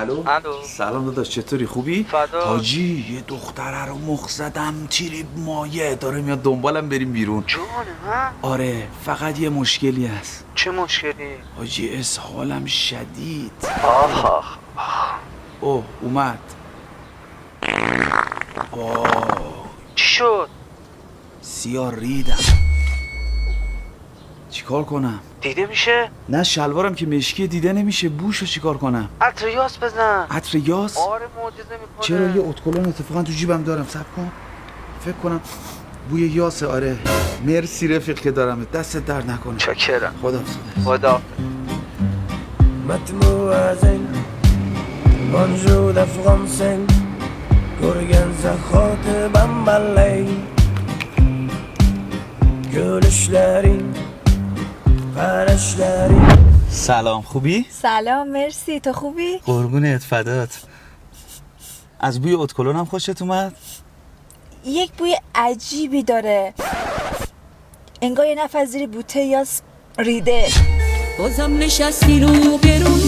الو. سلام داداش، چطوری؟ خوبی؟ حاجی یه دختره رو مخ زدم، تیریب مایه داره میاد دنبالم، بریم بیرون. جونه ها؟ آره فقط یه مشکلی هست. چه مشکلی؟ حاجی اسهالم شدید. آخ. اوه اومد. چی شد؟ سیاه ریدم. چیکار کنم؟ دیده میشه؟ نه شلوارم که مشکی دیده نمیشه، بوشو چیکار کنم؟ عطر یاس بزن. عطر یاس؟ آره معجزه میکنه. چرا یه اتکلون اتفاقا تو جیبم دارم، صبر کن فکر کنم بوی یاسه. آره مرسی رفیق که دارم، دستت درد نکنه. چاکرم. خدا Mademoiselle, bonjour de français, görgen zahatım ballay, gülüşlerin, qarashlerin. سلام، خوبی؟ سلام مرسی، تو خوبی؟ قربونت فدات. از بوی اتکلونم خوشت اومد؟ یک بوی عجیبی داره، انگار یه نفر زیر بوته یاس ریده. بازم نشستی رو برون